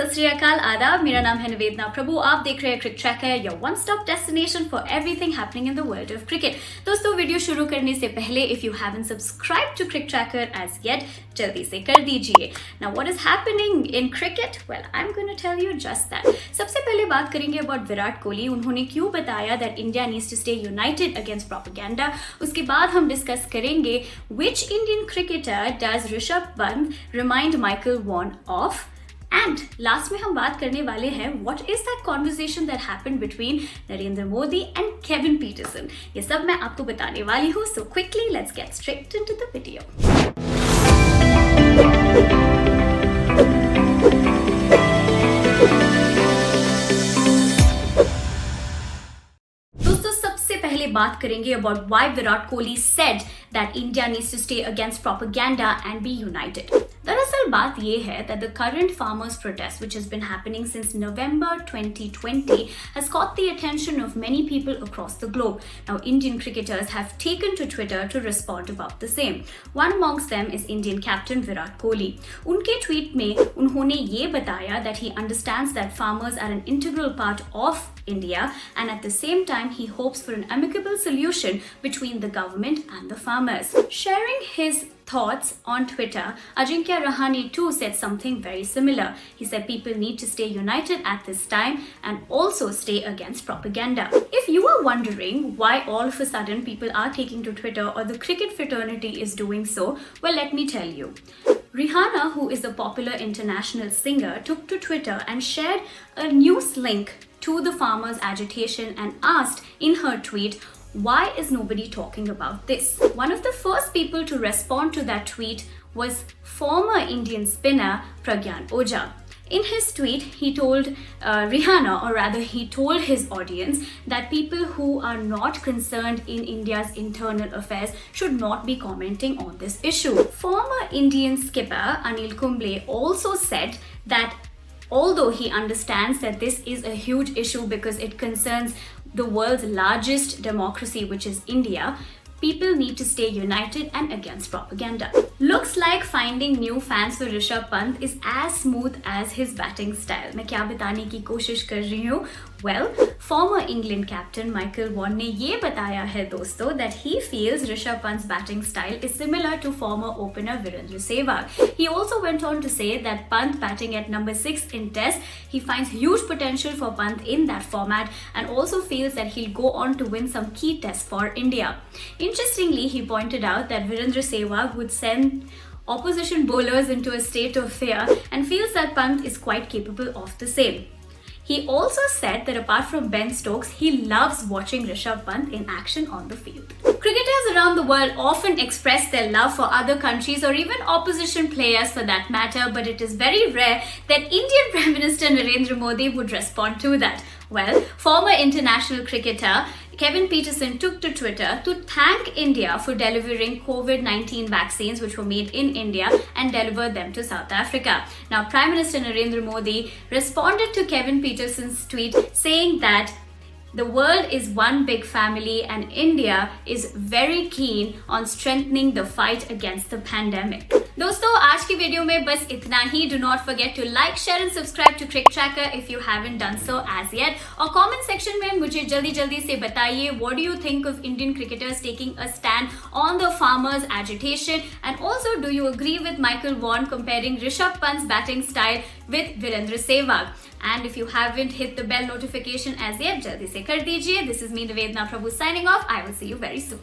सत श्री अकाल, आदाब। मेरा नाम है निवेदना प्रभु। आप देख रहे हैं CricTracker, your one stop destination for everything happening in the world of cricket. दोस्तों, वीडियो शुरू करने से पहले if you haven't subscribe to CricTracker as yet, जल्दी से कर दीजिए। Now what is happening in cricket? Well, I am going to tell you just that. सबसे पहले बात करेंगे अबाउट विराट कोहली। उन्होंने क्यों बताया that India needs to stay united against propaganda. उसके बाद हम डिस्कस करेंगे which Indian cricketer does Rishabh Pant remind Michael Vaughan of? And last में हम बात करने वाले हैं what is that conversation that happened between Narendra Modi and Kevin Pietersen। ये सब मैं आपको बताने वाली हूँ। So quickly let's get straight into the video। बात करेंगे about why Virat Kohli said that India needs to stay against propaganda and be united। दरअसल बात ये है that the current farmers protest which has been happening since November 2020 has caught the attention of many people across the globe। Now Indian cricketers have taken to Twitter to respond about the same। One amongst them is Indian captain Virat Kohli। उनके tweet में उन्होंने ये बताया that he understands that farmers are an integral part of India and at the same time he hopes for an amicable solution between the government and the farmers। Sharing his thoughts on Twitter, Ajinkya Rahane too said something very similar। He said people need to stay united at this time and also stay against propaganda। If you are wondering why all of a sudden people are taking to Twitter or the cricket fraternity is doing so, well, let me tell you। Rihanna, who is a popular international singer, took to Twitter and shared a news link to the farmers' agitation and asked in her tweet, why is nobody talking about this? One of the first people to respond to that tweet was former Indian spinner Pragyan Ojha। In his tweet, he told Rihanna, or rather he told his audience, that people who are not concerned in India's internal affairs should not be commenting on this issue। Former Indian skipper Anil Kumble also said that although he understands that this is a huge issue because it concerns the world's largest democracy, which is India, people need to stay united and against propaganda। Looks like finding new fans for Rishabh Pant is as smooth as his batting style। मैं क्या बताने की कोशिश कर रही हूँ? Well, former England captain Michael Vaughan ने ये बताया है दोस्तों that he feels Rishabh Pant's batting style is similar to former opener Virendra Sehwag। He also went on to say that Pant batting at number 6 in Test, he finds huge potential for Pant in that format and also feels that he'll go on to win some key tests for India। Interestingly, he pointed out that Virendra Sehwag would send opposition bowlers into a state of fear and feels that Pant is quite capable of the same। He also said that apart from Ben Stokes, he loves watching Rishabh Pant in action on the field। Cricketers around the world often express their love for other countries or even opposition players for that matter, but it is very rare that Indian Prime Minister Narendra Modi would respond to that। Well, former international cricketer Kevin Pietersen took to Twitter to thank India for delivering COVID-19 vaccines which were made in India and delivered them to South Africa। Now, Prime Minister Narendra Modi responded to Kevin Pietersen's tweet saying that the world is one big family and India is very keen on strengthening the fight against the pandemic। दोस्तों, आज की video में बस इतना ही। Do not forget to like, share and subscribe to Crick Tracker if you haven't done so as yet। और comment section में मुझे जल्दी से बताइए what do you think of Indian cricketers taking a stand on the farmers' agitation, and also do you agree with Michael Vaughan comparing Rishabh Pant's batting style with Virendra Sehwag? And if you haven't hit the bell notification as yet, जल्दी से कर दीजिए। This is me Nivedna Prabhu signing off। I will see you very soon।